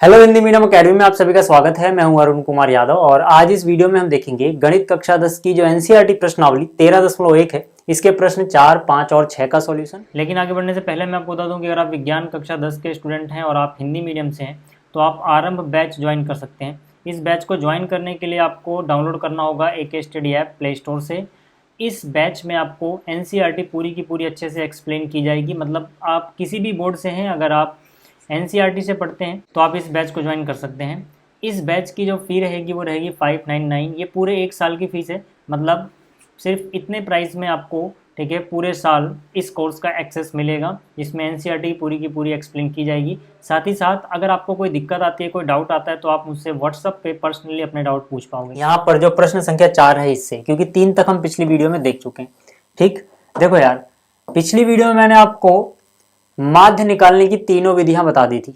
Hello Hindi medium academy में आप सभी का स्वागत है। मैं हूं अरुण कुमार यादव और आज इस वीडियो में हम देखेंगे गणित कक्षा 10 की जो एनसीईआरटी प्रश्नावली 13.1 है, इसके प्रश्न 4, 5 और 6 का सॉल्यूशन। लेकिन आगे बढ़ने से पहले मैं आपको बता दूं कि अगर आप विज्ञान कक्षा 10 के स्टूडेंट हैं और आप हिंदी मीडियम से हैं तो आप आरंभ बैच ज्वाइन कर सकते हैं। इस बैच को ज्वाइन करने के लिए आपको डाउनलोड करना होगा AK study app play store से। इस बैच में आपको एनसीईआरटी पूरी की पूरी अच्छे से एक्सप्लेन की जाएगी। मतलब आप किसी भी बोर्ड से हैं, अगर आप एनसीईआरटी से पढ़ते हैं तो आप इस बैच को ज्वाइन कर सकते हैं। इस बैच की जो फ़ी रहेगी वो रहेगी 599। ये पूरे 1 साल की फ़ीस है। मतलब सिर्फ इतने प्राइस में आपको, ठीक है, पूरे साल इस कोर्स का एक्सेस मिलेगा जिसमें एनसीईआरटी पूरी की पूरी एक्सप्लेन की जाएगी। साथ ही साथ अगर आपको कोई दिक्कत आती है, कोई डाउट आता है तो आप मुझसे व्हाट्सअप पे पर्सनली अपने डाउट पूछ पाओगे। यहाँ पर जो प्रश्न संख्या 4 है इससे, क्योंकि 3 तक हम पिछली वीडियो में देख चुके हैं। ठीक, देखो यार, पिछली वीडियो में मैंने आपको माध्य निकालने की तीनों विधियां बता दी थी।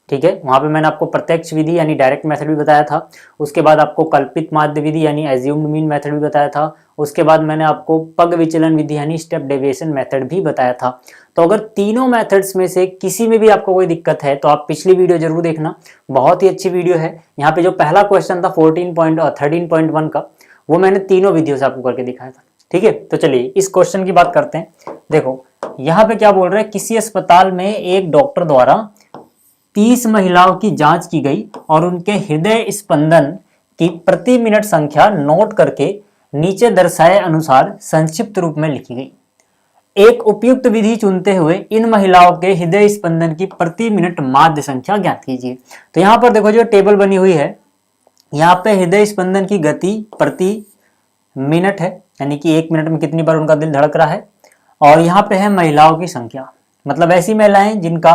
ठीक है, वहां पे मैंने आपको प्रत्यक्ष विधि यानी डायरेक्ट मेथड भी बताया था। उसके बाद आपको कल्पित माध्य विधि यानी एज्यूम्ड मीन मेथड भी बताया था। उसके बाद मैंने आपको पग विचलन विधि यानी स्टेप डेविएशन मेथड भी बताया था। तो अगर तीनों मेथड्स में से किसी में भी आपको कोई दिक्कत है तो आप पिछली वीडियो जरूर देखना, बहुत ही अच्छी वीडियो है। यहाँ पे जो पहला क्वेश्चन था 13.1 का, वो मैंने तीनों विधियों से आपको करके दिखाया था। ठीक है, तो चलिए इस क्वेश्चन की बात करते हैं। देखो यहाँ पे क्या बोल रहे हैं, किसी अस्पताल में एक डॉक्टर द्वारा 30 महिलाओं की जांच की गई और उनके हृदय स्पंदन की प्रति मिनट संख्या नोट करके नीचे दर्शाए अनुसार संक्षिप्त रूप में लिखी गई। एक उपयुक्त विधि चुनते हुए इन महिलाओं के हृदय स्पंदन की प्रति मिनट माध्य संख्या ज्ञात कीजिए। तो यहाँ पर देखो जो टेबल बनी हुई है, यहाँ पे हृदय स्पंदन की गति प्रति मिनट है, यानी कि 1 मिनट में कितनी बार उनका दिल धड़क रहा है। और यहाँ पे है महिलाओं की संख्या, मतलब ऐसी महिलाएं जिनका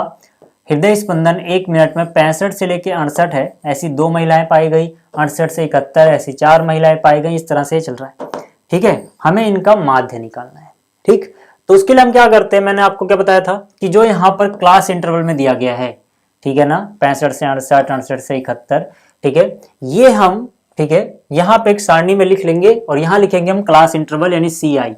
हृदय स्पंदन 1 मिनट में 65 से लेकर 68 है, ऐसी 2 महिलाएं पाई गई। 68 से 71 ऐसी 4 महिलाएं पाई गई। इस तरह से चल रहा है। ठीक है, हमें इनका माध्य निकालना है। ठीक, तो उसके लिए हम क्या करते हैं, मैंने आपको क्या बताया था कि जो यहाँ पर क्लास इंटरवल में दिया गया है, ठीक है ना, 65 से 68, 68 से 71, ठीक है, ये हम, ठीक है, यहाँ पे एक सारणी में लिख लेंगे और यहाँ लिखेंगे हम क्लास इंटरवल यानी CI।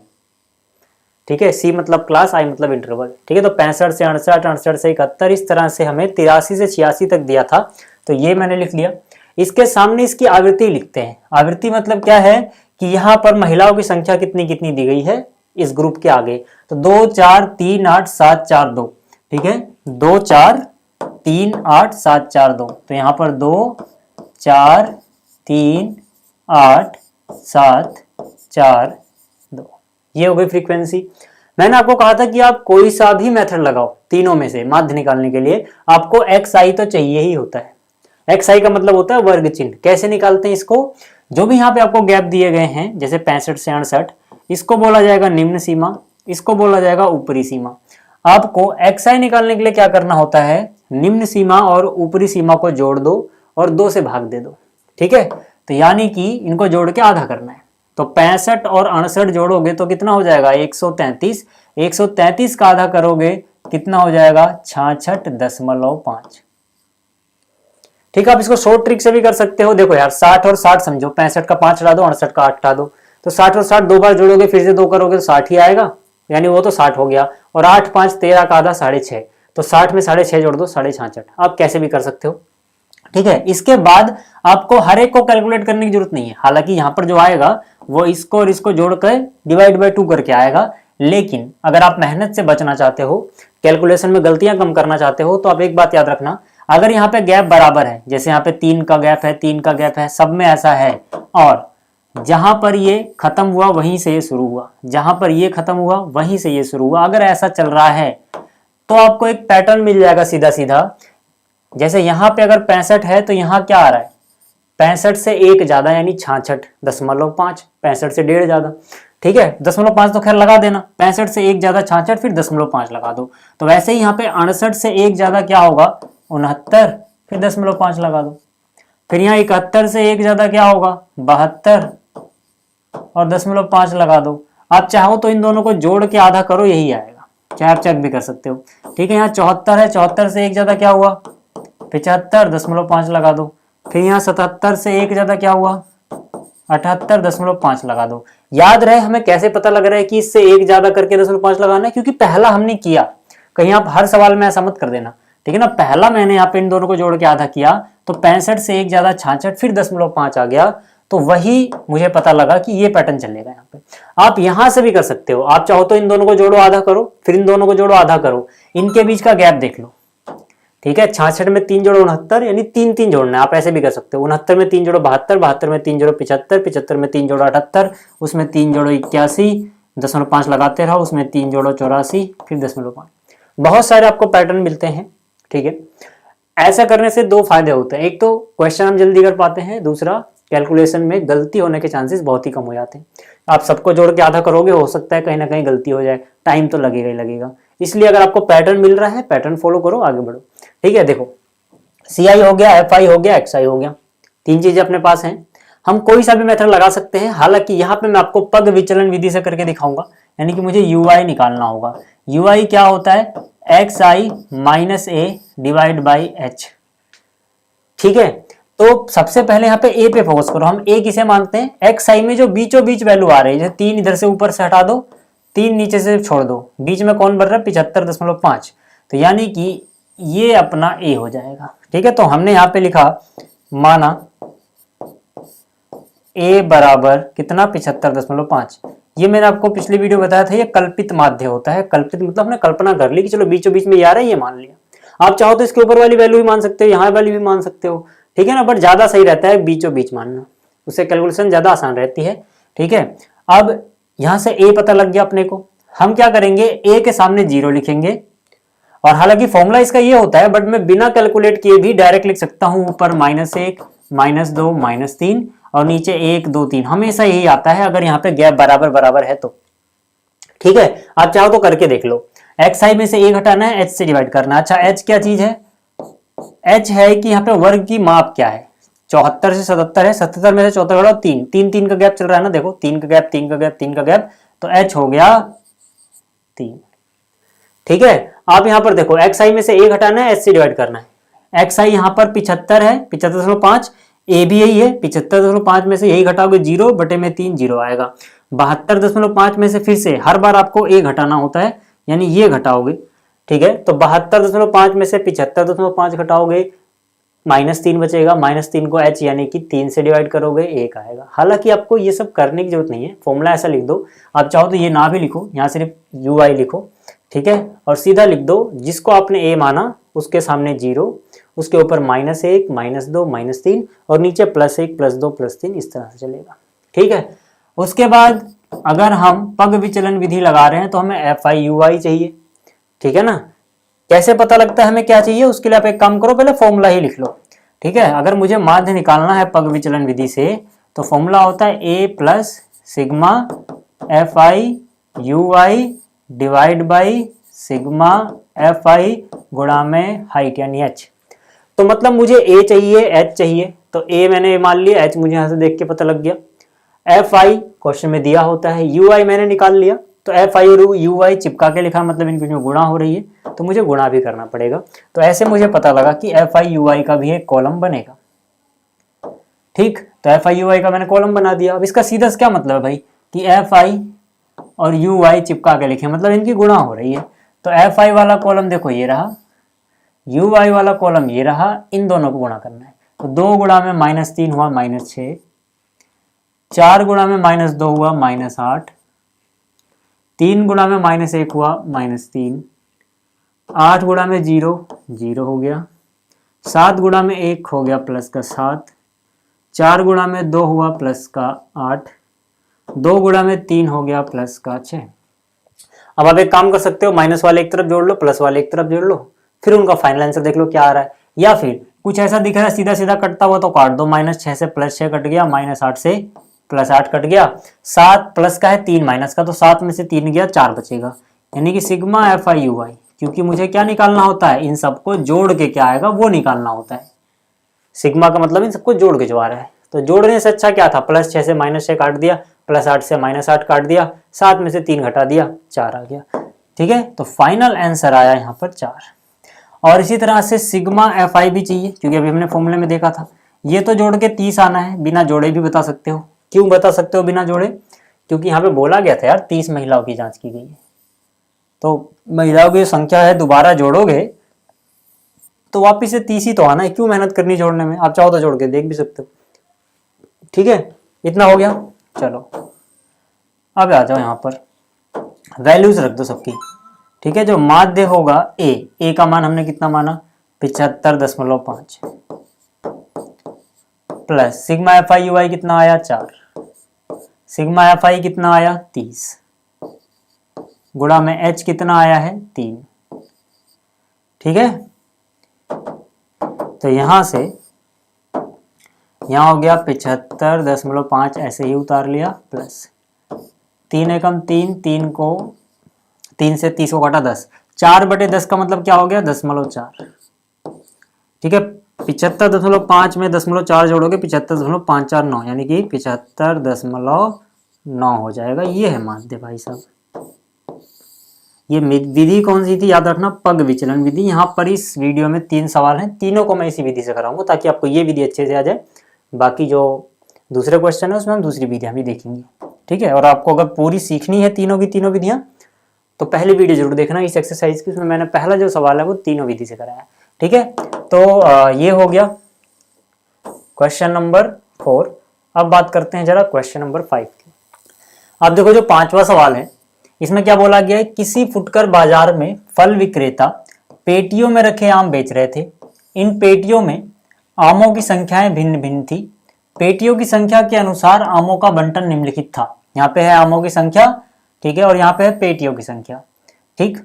ठीक है, C मतलब क्लास, I मतलब इंटरवल। ठीक है, तो 65 से 68, 68 से 71, इस तरह से हमें 83 से 86 तक दिया था, तो ये मैंने लिख लिया। इसके सामने इसकी आवृत्ति लिखते हैं। आवृत्ति मतलब क्या है कि यहाँ पर महिलाओं की संख्या कितनी कितनी दी गई है इस ग्रुप के आगे, तो 2 4 3 8 7 4 2। ठीक है, 2 4 3 8 7 4 2, तो यहाँ पर 2 4 3 8 7 4 2, ये हो गई फ्रीक्वेंसी। मैंने आपको कहा था कि आप कोई सा भी मेथड लगाओ, तीनों में से माध्य निकालने के लिए आपको XI तो चाहिए ही होता है। XI का मतलब होता है वर्ग चिन्ह। कैसे निकालते हैं इसको, जो भी यहाँ पे आपको गैप दिए गए हैं, जैसे 65 से 68, इसको बोला जाएगा निम्न सीमा, इसको बोला जाएगा ऊपरी सीमा। आपको XI निकालने के लिए क्या करना होता है, निम्न सीमा और ऊपरी सीमा को जोड़ दो और 2 से भाग दे दो। ठीक है, तो यानी कि इनको जोड़ के आधा करना है। तो 65 और 68 जोड़ोगे तो कितना हो जाएगा 133। 133 का आधा करोगे कितना हो जाएगा 66.5। ठीक है, आप इसको शॉर्ट ट्रिक से भी कर सकते हो। देखो यार, 60 और 60 समझो, 65 का 5 हटा दो, 68 का 8 हटा दो, तो 60 और 60 2 बार जोड़ोगे, फिर से 2 करोगे तो 60 ही आएगा, यानी वो तो 60 हो गया। और 8 5 13 का आधा 6.5, तो 60 में 6.5 जोड़ दो 66। आप कैसे भी कर सकते हो। ठीक है, इसके बाद आपको हर एक को कैलकुलेट करने की जरूरत नहीं है। हालांकि यहाँ पर जो आएगा वो इसको और इसको जोड़कर डिवाइड बाय 2 करके आएगा, लेकिन अगर आप मेहनत से बचना चाहते हो, कैलकुलेशन में गलतियां कम करना चाहते हो, तो आप एक बात याद रखना, अगर यहाँ पे गैप बराबर है, जैसे यहाँ पे 3 का गैप है, 3 का गैप है, सब में ऐसा है, और जहां पर ये खत्म हुआ वहीं से ये शुरू हुआ, जहां पर ये खत्म हुआ वहीं से ये शुरू हुआ, अगर ऐसा चल रहा है तो आपको एक पैटर्न मिल जाएगा सीधा सीधा। जैसे यहाँ पे अगर 65 है तो यहाँ क्या आ रहा है, 65 से 1 ज्यादा यानी 66.5, 65 से 1.5 ज्यादा। ठीक है, 0.5 तो खैर लगा देना, 65 से 1 ज्यादा 66, फिर 0.5 लगा दो। तो वैसे ही यहाँ पे 68 से 1 ज्यादा क्या होगा 69, फिर 0.5 लगा दो। फिर यहाँ 71 से 1 ज्यादा क्या होगा 72 और 0.5 लगा दो। आप चाहो तो इन दोनों को जोड़ के आधा करो, यही आएगा, चाहे आप चेक भी कर सकते हो। ठीक है, यहाँ 74 है, 74 से 1 ज्यादा क्या हुआ 75, 0.5 लगा दो। फिर यहाँ 77 से 1 ज्यादा क्या हुआ 78.5 लगा दो। याद रहे हमें कैसे पता लग रहा है कि इससे 1 ज्यादा करके 0.5 लगाना है, क्योंकि पहला हमने किया। कहीं आप हर सवाल में ऐसा मत कर देना। ठीक है ना। पहला मैंने यहाँ पे इन दोनों को जोड़ के आधा किया तो 65 से 1 ज्यादा 66, फिर 0.5 आ गया, तो वही मुझे पता लगा कि ये पैटर्न चलेगा यहाँ पे। आप यहां से भी कर सकते हो, आप चाहो तो इन दोनों को जोड़ो आधा करो, फिर इन दोनों को जोड़ो आधा करो, इनके बीच का गैप देख लो। ठीक है, 66 में 3 जोड़ो 69, यानी 3 3 जोड़ना है। आप ऐसे भी कर सकते हो, 69 में 3 जोड़ो 72, 72 में 3 जोड़ो 75, 75 में 3 जोड़ो 78, उसमें 3 जोड़ो 81, 0.5 लगाते रहो, उसमें 3 जोड़ो 84, फिर 0.5। बहुत सारे आपको पैटर्न मिलते हैं। ठीक है, ऐसा करने से दो फायदे होते हैं, एक तो क्वेश्चन हम जल्दी कर पाते हैं, दूसरा कैलकुलेशन में गलती होने के चांसेस बहुत ही कम हो जाते हैं। आप सबको जोड़ के आधा करोगे, हो सकता है कहीं ना कहीं गलती हो जाए, टाइम तो लगेगा ही लगेगा। इसलिए अगर आपको पैटर्न मिल रहा है, पैटर्न फॉलो करो, आगे बढ़ो। ठीक है, देखो CI हो गया, FI हो गया, XI हो गया, 3 चीजें अपने पास हैं। हम कोई सा भी मेथड लगा सकते हैं, हालांकि यहाँ पे मैं आपको पग विचलन विधि से करके दिखाऊंगा, यानी कि मुझे UI निकालना होगा। UI क्या होता है, XI minus A divide by H। ठीक है, तो सबसे पहले यहाँ पे A पे फोकस करो। हम A किसे मानते हैं, XI में जो बीचों बीच वैल्यू आ रही है, 3 इधर से ऊपर से हटा दो, 3 नीचे से छोड़ दो, बीच में कौन बन रहा है, 75.5, तो यानी कि ये अपना A हो जाएगा। ठीक है, तो हमने यहाँ पे लिखा, माना A बराबर कितना, 75.5। ये मैंने आपको पिछली वीडियो बताया था, ये कल्पित माध्य होता है। कल्पित मतलब हमने कल्पना कर ली कि चलो बीचों बीच में ये आ रहा है, ये मान लिया। आप चाहो तो इसके ऊपर वाली वैल्यू भी मान सकते हो, यहाँ वाली भी मान सकते हो। ठीक है ना, बट ज्यादा सही रहता है बीचों बीच मानना, उससे कैलकुलेशन ज्यादा आसान रहती है। ठीक है, अब यहां से A पता लग गया अपने को, हम क्या करेंगे, A के सामने 0 लिखेंगे, और हालांकि फॉर्मूला इसका ये होता है, बट मैं बिना कैलकुलेट किए भी डायरेक्ट लिख सकता हूं, ऊपर -1, -2, -3 और नीचे 1 2 3, हमेशा यही आता है अगर यहाँ पे गैप बराबर बराबर है तो। ठीक है, आप चाहो तो करके देख लो। XI में से 1 हटाना है, H से डिवाइड करना है। अच्छा, H क्या चीज है, H है कि यहाँ पे वर्ग की माप क्या है, 74 से 77 है, 77 में से 74 घटाओ 3, 3 3 का गैप चल रहा है ना, देखो 3 का गैप, 3 का गैप, 3 का गैप, तो H हो गया 3। ठीक है, आप यहां पर देखो, XI में से 1 हटाना है, H से डिवाइड करना है। XI यहां पर 75 है, 75.5, A भी यही है, 75.5 में से यही घटाओगे 0 बटे में 3, 0 आएगा। 72.5 में से फिर से हर बार आपको 1 घटाना होता है, यानी ये घटाओगे। ठीक है, तो 72.5 में से 75.5 घटाओगे, -3 बचेगा, -3 को H यानी कि 3 से डिवाइड करोगे, 1 आएगा। हालांकि आपको ये सब करने की जरूरत नहीं है, फॉर्मूला ऐसा लिख दो। आप चाहो तो ये ना भी लिखो, यहाँ सिर्फ UI लिखो। ठीक है, और सीधा लिख दो, जिसको आपने A माना उसके सामने 0, उसके ऊपर -1, -2, -3 और नीचे +1, +2, +3, इस तरह से चलेगा। ठीक है, उसके बाद अगर हम पग विचलन विधि लगा रहे हैं तो हमें FI UI चाहिए। ठीक है ना, कैसे पता लगता है हमें क्या चाहिए, उसके लिए आप एक काम करो, पहले फॉर्मूला ही लिख लो। ठीक है, अगर मुझे माध्य निकालना है पग विचलन विधि से, तो फॉर्मूला होता है A plus sigma FI UI divide by sigma FI गुणा में हाइट यानी H। तो मतलब मुझे A चाहिए, H चाहिए, तो A मैंने मान लिया, H मुझे यहां से देख के पता लग गया। FI क्वेश्चन में दिया होता है, UI मैंने निकाल लिया, तो FI और UI चिपका के लिखा, मतलब इनकी जो गुणा हो रही है, तो मुझे गुणा भी करना पड़ेगा। तो ऐसे मुझे पता लगा कि FI UI का भी एक कॉलम बनेगा। ठीक, तो FI UI का मैंने कॉलम बना दिया। अब इसका सीधा क्या मतलब है भाई, कि FI और UI चिपका के लिखे, मतलब इनकी गुणा हो रही है। तो FI वाला कॉलम देखो ये रहा, UI वाला कॉलम ये रहा, इन दोनों को गुणा करना है। तो 2 गुणा में -3 हुआ -6, 4 गुणा में -2 हुआ -8, 3 गुणा में -1 हुआ -3, 8 गुणा में 0 0 हो गया, 7 गुणा में 1 हो गया +7, 4 गुणा में 2 हुआ +8, 2 गुणा में 3 हो गया +6। अब आप एक काम कर सकते हो, माइनस वाले एक तरफ जोड़ लो, प्लस वाले एक तरफ जोड़ लो, फिर उनका फाइनल आंसर देख लो क्या आ रहा है। या फिर कुछ ऐसा दिख रहा है सीधा सीधा कटता हुआ, तो काट दो, -6 से +6 कट गया, -8 से +8 कट गया, 7 प्लस का है 3 माइनस का, तो 7 में से 3 गया, 4 बचेगा, यानी कि सिग्मा FI UI। क्योंकि मुझे क्या निकालना होता है, इन सबको जोड़ के क्या आएगा वो निकालना होता है। सिग्मा का मतलब इन सबको जोड़ के जो आ रहा है, तो जोड़ने से अच्छा क्या था, +6 से -6 काट दिया, +8 से -8 काट दिया, 7 में से 3 घटा दिया, 4 आ गया। ठीक है, तो फाइनल आंसर आया यहाँ पर 4। और इसी तरह से सिग्मा FI भी चाहिए, क्योंकि अभी हमने फॉर्मूले में देखा था, ये तो जोड़ के 30 आना है, बिना जोड़े भी बता सकते हो। क्यों बता सकते हो बिना जोड़े, क्योंकि यहाँ पे बोला गया था यार 30 महिलाओं की जांच की गई है, तो महिलाओं की संख्या है, दोबारा जोड़ोगे तो वापिस से 30 ही तो आना है, क्यों मेहनत करनी जोड़ने में, आप चाहो तो जोड़ के देख भी सकते हो। ठीक है, इतना हो गया। चलो अब आ जाओ यहाँ पर, वैल्यूज रख दो सबकी। ठीक है, जो माध्य होगा ए का मान हमने कितना माना 75.5 plus sigma F I U I कितना आया 4, सिग्मा एफ आई कितना आया 30, गुणा में एच कितना आया है 3। ठीक है, तो यहां से यहां हो गया 75.5 ऐसे ही उतार लिया, प्लस 3 एकम 3, 3 से 30 को घटा 10, 4/10 का मतलब क्या हो गया 10.4। ठीक है, 75.5 में 10.4 जोड़ोगे 75.549 यानी कि 75.9 हो जाएगा। ये है माध्य भाई साहब। ये विधि कौन सी थी याद रखना, पग विचलन विधि। यहाँ पर इस वीडियो में 3 सवाल हैं, तीनों को मैं इसी विधि से कराऊंगा ताकि आपको ये विधि अच्छे से आ जाए। बाकी जो दूसरे क्वेश्चन है उसमें हम दूसरी विधियां भी देखेंगे। ठीक है, और आपको अगर पूरी सीखनी है तीनों की तीनों विधियां तो पहली वीडियो जरूर देखना इस एक्सरसाइज की, उसमें मैंने पहला जो सवाल है वो तीनों विधि से कराया। ठीक है, तो ये हो गया क्वेश्चन नंबर 4। अब बात करते हैं जरा क्वेश्चन नंबर 5 की। अब देखो जो 5वां सवाल है इसमें क्या बोला गया है, किसी फुटकर बाजार में फल विक्रेता पेटियों में रखे आम बेच रहे थे। इन पेटियों में आमों की संख्याएं भिन्न भिन्न थी। पेटियों की संख्या के अनुसार आमों का बंटन निम्नलिखित था। यहाँ पे है आमों की संख्या, ठीक है, और यहाँ पे है पेटियों की संख्या। ठीक,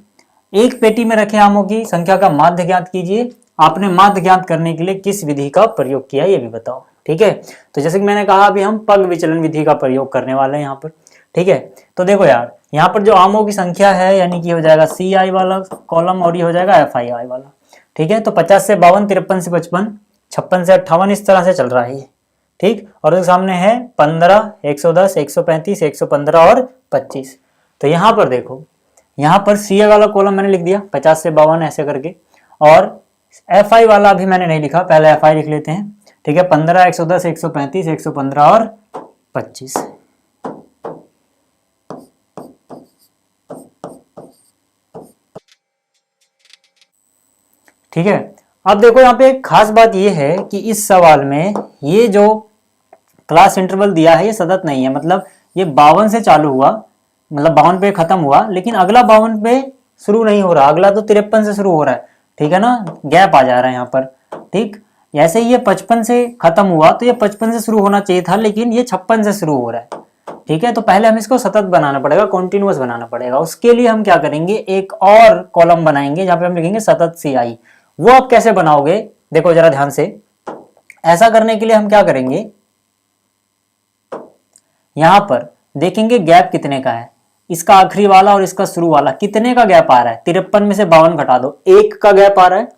एक पेटी में रखे आमों की संख्या का माध्य ज्ञात कीजिए। आपने माध्य ज्ञात करने के लिए किस विधि का प्रयोग किया ये भी बताओ। ठीक है, तो जैसे कि मैंने कहा अभी हम पग विचलन विधि का प्रयोग करने वाले हैं यहाँ पर। ठीक है, तो देखो यार यहाँ पर जो आमों की संख्या है यानी कि हो जाएगा सी आई वाला कॉलम और ये हो जाएगा एफ आई आई वाला। ठीक है, तो 50 से 52, 53 से 55, 56 से 58 इस तरह से चल रहा है ये। ठीक, और उसके सामने है 15, 110, 135, 115 और 25। तो यहाँ पर देखो, यहाँ पर सी आई वाला कॉलम मैंने लिख दिया 50 से 52 ऐसे करके, और एफ आई वाला अभी मैंने नहीं लिखा, पहले एफ आई लिख लेते हैं। ठीक है, 15, 110, 135, 115 और 25। ठीक है, अब देखो यहाँ पे एक खास बात ये है कि इस सवाल में ये जो क्लास इंटरवल दिया है ये सतत नहीं है, मतलब ये 52 से चालू हुआ, मतलब 52 पे खत्म हुआ, लेकिन अगला 52 पे शुरू नहीं हो रहा, अगला तो 53 से शुरू हो रहा है। ठीक है ना, गैप आ जा रहा है यहाँ पर। ठीक, ऐसे ही ये 55 से खत्म हुआ तो ये 55 से शुरू होना चाहिए था, लेकिन ये 56 से शुरू हो रहा है। ठीक है, तो पहले हम इसको सतत बनाना पड़ेगा, कॉन्टिन्यूअस बनाना पड़ेगा। उसके लिए हम क्या करेंगे, एक और कॉलम बनाएंगे जहां पे हम लिखेंगे सतत सी आई। वो आप कैसे बनाओगे देखो जरा ध्यान से। ऐसा करने के लिए हम क्या करेंगे, यहां पर देखेंगे गैप कितने का है, इसका आखिरी वाला और इसका शुरू वाला कितने का गैप आ रहा है। 53 में से 52 घटा दो, 1 का गैप आ रहा है।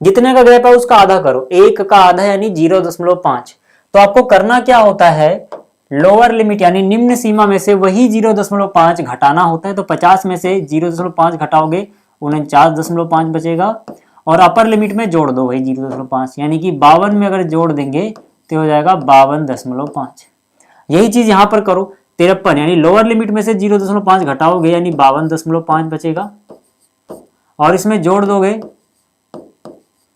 जितने का गैप है उसका आधा करो, 1 का आधा यानी 0.5। तो आपको करना क्या होता है, लोअर लिमिट यानी निम्न सीमा में से वही 0.5 घटाना होता है। तो 50 में से 0.5 घटाओगे 49.5 बचेगा, और अपर लिमिट में जोड़ दो वही 0.5 यानी कि 52 में अगर जोड़ देंगे तो हो जाएगा 52.5। यही चीज यहां पर करो, 53 यानी लोअर लिमिट में से 0.5 घटाओगे यानी 52.5 बचेगा, और इसमें जोड़ दोगे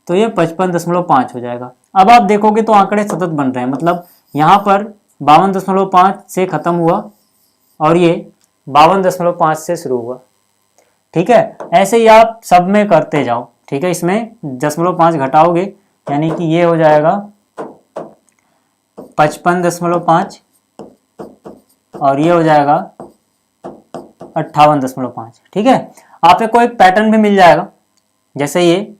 तो ये 55.5 हो जाएगा। अब आप देखोगे तो आंकड़े सतत बन रहे हैं, मतलब यहाँ पर 52.5 से खत्म हुआ और ये 52.5 से शुरू हुआ। ठीक है, ऐसे ही आप सब में करते जाओ। ठीक है, इसमें 0.5 घटाओगे यानी कि ये हो जाएगा 55.5 और ये हो जाएगा 58.5। ठीक है, आपको एक पैटर्न भी मिल जाएगा, जैसे ये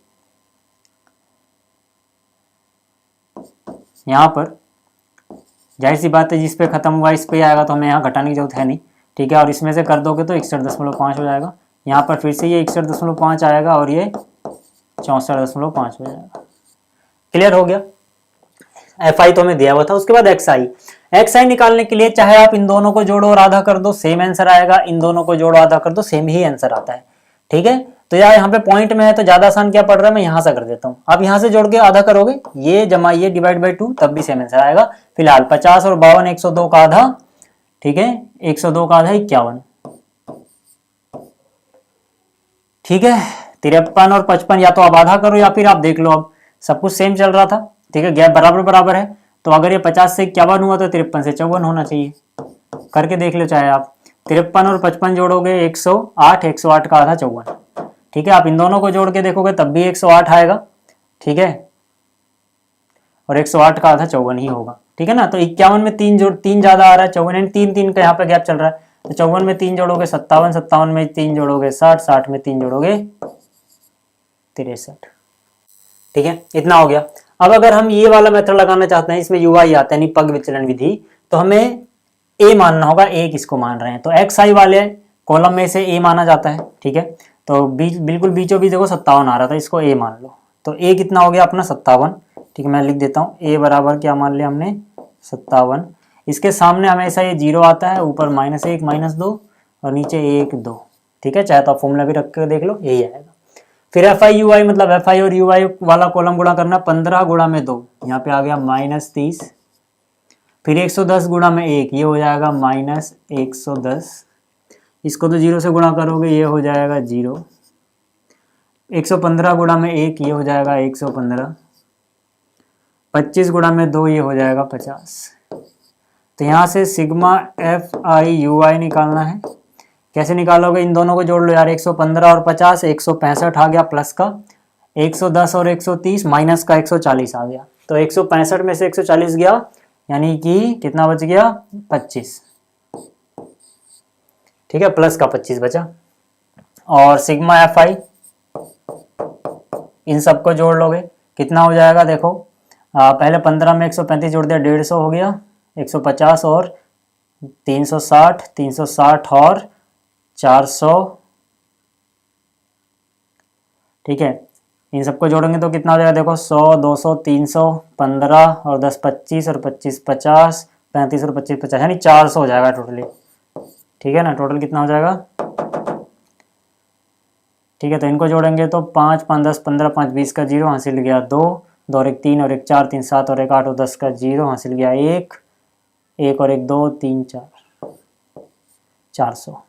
यहां पर जाहिर सी बात है जिस पे खत्म हुआ इस पे आएगा तो हमें यहाँ घटाने की जरूरत है नहीं। ठीक है, और इसमें से कर दोगे तो 61.5 हो जाएगा। यहाँ पर फिर से ये 61.5 आएगा और ये 64.5 हो जाएगा। क्लियर हो गया। एफ आई तो हमें दिया हुआ था। उसके बाद एक्स आई निकालने के लिए चाहे आप इन दोनों को जोड़ो और आधा कर दो सेम आंसर आएगा, इन दोनों को जोड़ो आधा कर दो सेम ही आंसर आता है। ठीक है, तो यार यहाँ पे पॉइंट में है तो ज्यादा आसान क्या पड़ रहा है, मैं यहाँ से कर देता हूँ। आप यहाँ से जोड़ के आधा करोगे, ये जमा ये डिवाइड बाई 2 तब भी सेम आंसर आएगा। फिलहाल 50 और 52 102 का आधा। ठीक है, 102 का आधा 51। ठीक है, 53 और 55 या तो आप आधा करो या फिर आप देख लो, अब सब कुछ सेम चल रहा था, ठीक है, गैप बराबर बराबर है, तो अगर ये 50 से 51 हुआ तो 53 से 54 होना चाहिए। करके देख लो चाहे आप, 53 और 55 जोड़ोगे 108, 108 का आधा 54, ठीक है। आप इन दोनों को जोड़ के देखोगे तब भी 108 आएगा, ठीक है, और 108 का आधा 54 ही होगा, ठीक है ना। तो 51 में 3 ज्यादा आ रहा है, 54 3 3 का यहाँ पे गैप चल रहा है, तो 54 में 3 जोड़ोगे 57, 57 में 3 जोड़ोगे 60, 60 में 3 जोड़ोगे 63, ठीक है, इतना हो गया। अब अगर हम ये वाला मेथड लगाना चाहते हैं, इसमें UI आता है, यानी पग विचलन विधि, तो हमें A मानना होगा, A किसको मान रहे हैं, तो XI वाले कॉलम में से A माना जाता है, ठीक है। तो बिल्कुल बीचों बीच देखो 57 आ रहा था, इसको A मान लो, तो A कितना हो गया अपना 57, ठीक है। मैं लिख देता हूँ A बराबर क्या मान लिया हमने 57, इसके सामने हमेशा ये 0 आता है, ऊपर -1 -2 और नीचे 1 2, ठीक है, चाहे तो आप फॉर्मूला भी रख के देख लो, यही आएगा। फिर FI UI मतलब FI और UI वाला कॉलम गुणा करना, 15 गुणा में 2, यहाँ पे आ गया -30, फिर 110 गुणा में 1, ये हो जाएगा -110, इसको तो 0 से गुणा करोगे ये हो जाएगा 0, 115 गुणा में 1, ये हो जाएगा 115, 25 गुणा में 2, ये हो जाएगा 50। तो यहाँ से सिग्मा FI UI निकालना है, कैसे निकालोगे, इन दोनों को जोड़ लो यार, 115 और 50, 165 आ गया प्लस का, 110 और 130 माइनस का 140 आ गया, तो 165 में से 140 गया, यानी कि कितना बच गया 25, ठीक है, प्लस का 25 बचा। और सिग्मा FI इन सबको जोड़ लोगे कितना हो जाएगा, देखो पहले 15 में 135 जोड़ दिया, 150 हो गया, 150 और 360, 360 और 400, ठीक है, इन सबको जोड़ेंगे तो कितना हो जाएगा, देखो 100, 200, 300, 15 और 10 25 और 25 50, 35 और 25 50, यानी 400 हो जाएगा टोटली, ठीक है ना। टोटल कितना हो जाएगा, ठीक है, तो इनको जोड़ेंगे तो 5 5 10 15, 5 20 का 0 हासिल गया 2, 2 और 1 3 और 1 4, 3 7 और 1 8 और 10 का 0 हासिल गया 1, 1 और 1 2 3 4, 400,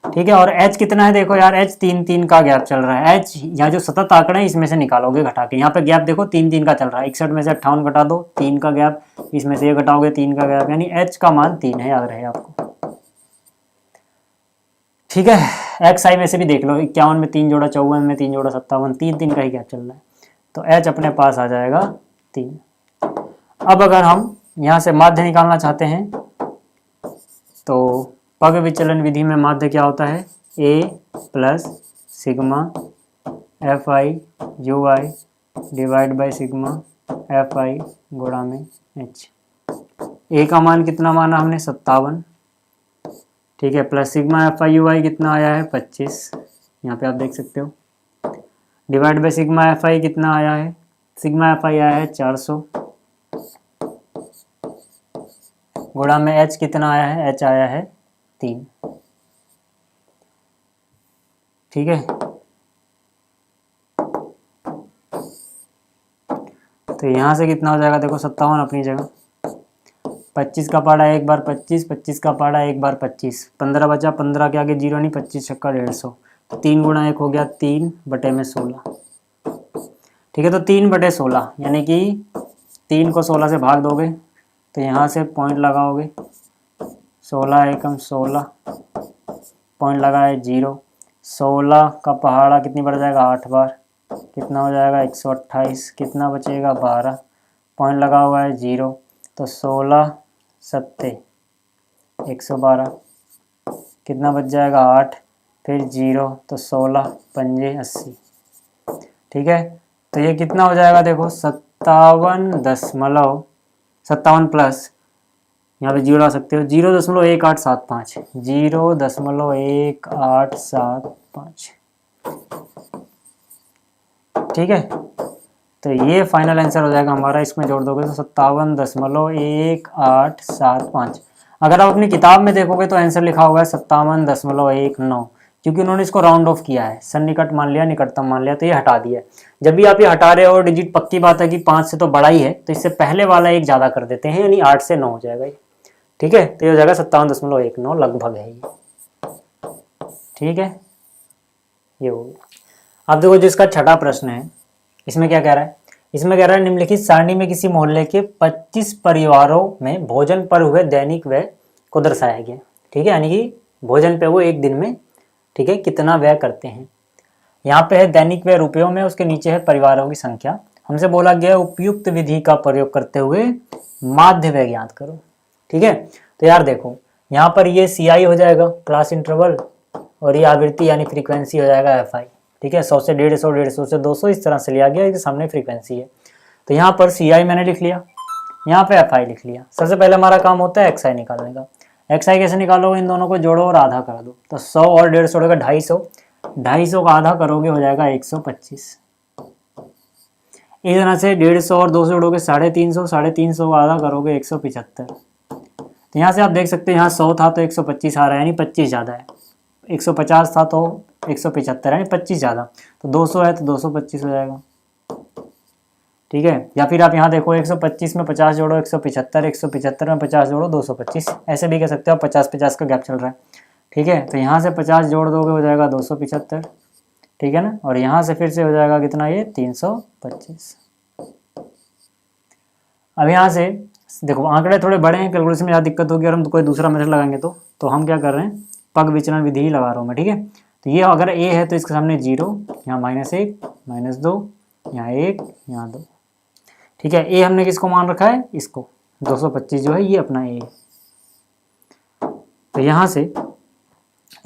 ठीक है। और H कितना है, देखो यार H 3 3 का गैप चल रहा है, H यहाँ जो सतत आंकड़े हैं इसमें से निकालोगे घटा के, यहाँ पे गैप देखो 3 3 का चल रहा है, 61 में से 58 घटा दो, 3 का गैप, इसमें से ये घटाओगे 3 का गैप, यानी H का मान 3 है, याद रहे आपको, ठीक है। XI में से भी देख लो, 51 में 3 जोड़ा, 54 में 3 जोड़ा, 57, 3 3 का ही गैप चल रहा है, तो H अपने पास आ जाएगा 3। अब अगर हम यहाँ से माध्य निकालना चाहते हैं, तो पग विचलन विधि में माध्य क्या होता है, A plus sigma FI UI divide by sigma FI गुणा में H। A का मान कितना माना हमने 57, ठीक है, प्लस सिग्मा FI UI कितना आया है 25, यहाँ पे आप देख सकते हो, डिवाइड बाई सिग्मा FI कितना आया है, सिग्मा FI आया है 400, गुणा में H कितना आया है, H आया है 3, ठीक है। तो यहाँ से कितना हो जाएगा, देखो 57 अपनी जगह, 25 का पाड़ा एक बार 25, 25 का पाड़ा एक बार 25, 15 बचा, 15 के आगे 0 नहीं, 25 छक्का 150, तो 3 गुणा 1 हो गया 3 बटे में 16, ठीक है। तो 3 बटे 16 यानी कि 3 को 16 से भाग दोगे तो यहाँ से पॉइंट लगाओगे, 16 एकम 16, पॉइंट लगाए 0, 16 का पहाड़ा कितनी बढ़ जाएगा 8 बार, कितना हो जाएगा 128, कितना बचेगा 12, पॉइंट लगा हुआ है 0, तो 16 सत्ते 112, कितना बच जाएगा 8, फिर 0, तो 16 पंजे 80, ठीक है। तो ये कितना हो जाएगा, देखो 57 प्लस, यहाँ पे 0 ला सकते हो, 0.1875, 0.1875, ठीक है। तो ये फाइनल आंसर हो जाएगा हमारा, इसमें जोड़ दोगे तो 57.1875। अगर आप अपनी किताब में देखोगे तो आंसर लिखा हुआ है 57.19, क्योंकि उन्होंने इसको राउंड ऑफ किया है, सन्निकट मान लिया, निकटतम मान लिया, तो ये हटा दिया है। जब भी आप ये हटा रहे हो डिजिट, पक्की बात है कि 5 से तो बड़ा ही है, तो इससे पहले वाला एक ज़्यादा कर देते हैं, यानी 8 से 9 हो जाएगा ये, ठीक है। तो ये हो जाएगा 57.19 लगभग है ये, ठीक है, ये हो गया। अब देखो जिसका छठा प्रश्न है, इसमें क्या कह रहा है, इसमें कह रहा है निम्नलिखित सारणी में किसी मोहल्ले के 25 परिवारों में भोजन पर हुए दैनिक व्यय को दर्शाया गया। ठीक है, यानी कि भोजन पे वो एक दिन में, ठीक है, कितना व्यय करते हैं। यहाँ पे है दैनिक व्यय रुपयों में, उसके नीचे है परिवारों की संख्या। हमसे बोला गया उपयुक्त विधि का प्रयोग करते हुए माध्य व्यय ज्ञात करो। ठीक है, तो यार देखो यहाँ पर ये CI हो जाएगा क्लास इंटरवल, और ये आवृत्ति यानी फ्रीक्वेंसी हो जाएगा FI। ठीक है, 100 से 150, 150 से 200 इस तरह से लिया गया, इसके सामने फ्रीक्वेंसी है। तो यहाँ पर CI मैंने लिख लिया, यहाँ पे FI लिख लिया। सबसे पहले हमारा काम होता है XI निकालने का। XI कैसे निकालोगे, इन दोनों को जोड़ो और आधा कर दो, तो 100 और 150 होगा 250, 250 का आधा करोगे हो जाएगा 125। इस तरह से 150 और 200 जोड़ोगे 350, 350 का आधा करोगे 175। तो यहाँ से आप देख सकते हैं यहाँ 100 था तो 125 आ रहा है, यानी 25 ज़्यादा है। 150 था तो 175 यानी 25 ज़्यादा, तो 200 है तो 225 हो जाएगा। ठीक है, या फिर आप यहाँ देखो 125 में 50 जोड़ो 175, 175 में 50 जोड़ो 225, ऐसे भी कह सकते हो। 50-50 का गैप चल रहा है। ठीक है, तो यहाँ से 50 जोड़ दोगे हो जाएगा 275। ठीक है ना, और यहाँ से फिर से हो जाएगा कितना, ये 325। अब यहाँ से देखो आंकड़े थोड़े बड़े हैं, कैलकुलेशन में ज़्यादा दिक्कत होगी और हम कोई दूसरा मेथड लगाएंगे तो हम क्या कर रहे हैं, पग विचलन विधि ही लगा रहा हूँ मैं। ठीक है, तो ये अगर A है तो इसके सामने 0, यहाँ -1, -2, यहाँ 1, यहाँ 2। ठीक है, A हमने किसको मान रखा है, इसको 225 जो है ये अपना A। तो यहाँ से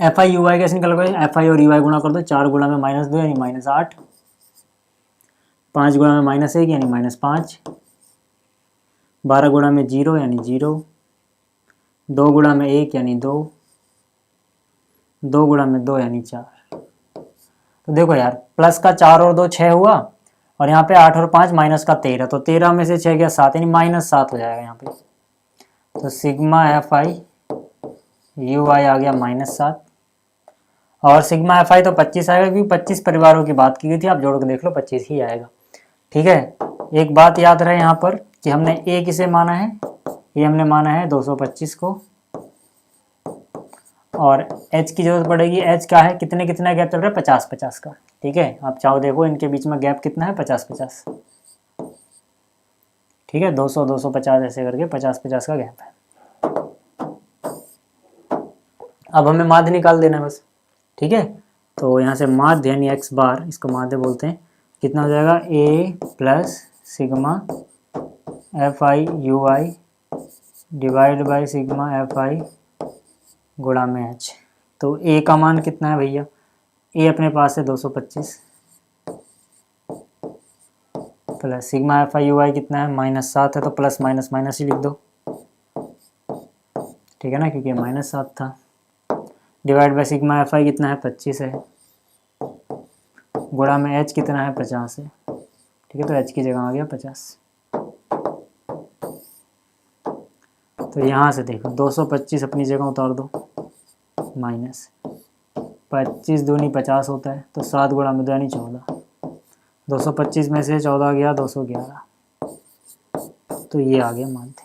FI UI कैसे निकलोगे, FI और UI गुणा कर दो, 4 गुणा में -2 यानी -8, 5 गुणा में -1 यानी -5, 12 गुणा में 0 यानी 0, 2 गुणा में 1 यानी 2, 2 गुणा में 2 यानी 4। तो देखो यार प्लस का 4 और 2 6 हुआ, और यहाँ पे 8 और 5 माइनस का 13, तो 13 में से 6 गया 7 यानी -7 हो जाएगा यहाँ पे। तो सिग्मा FI UI आ गया -7, और सिग्मा FI तो 25 आएगा, क्योंकि 25 परिवारों की बात की गई थी। आप जोड़ के देख लो 25 ही आएगा। ठीक है, एक बात याद रहे यहाँ पर कि हमने A किसे माना है, ये हमने माना है 225 को, और H की जरूरत पड़ेगी। H क्या है, कितने कितना गैप चल रहा है, 50-50 का। ठीक है, आप चाहो देखो इनके बीच में गैप कितना है, 50-50। ठीक है, 200-250 ऐसे करके 50-50 का गैप है। अब हमें माध्य निकाल देना है बस। ठीक है, तो यहाँ से माध्य यानी x बार, इसको माध्य बोलते हैं, कितना हो जाएगा, A plus sigma FI UI divide by sigma FI गुणा में H। तो A का मान कितना है भैया, A अपने पास है 225, प्लस सिग्मा FI UI कितना है, -7 है, तो प्लस माइनस माइनस ही लिख दो। ठीक है ना, क्योंकि -7 था, डिवाइड बाई सिग्मा FI कितना है, 25 है, गुणा में H कितना है, 50 है। ठीक है, तो H की जगह आ गया 50। तो यहाँ से देखो 225 अपनी जगह उतार दो, माइनस 25 दूनी 50 होता है, तो 7 गुणा में 2 यानी 14। 225 में से 14 गया 211, तो ये आ गया माध्य।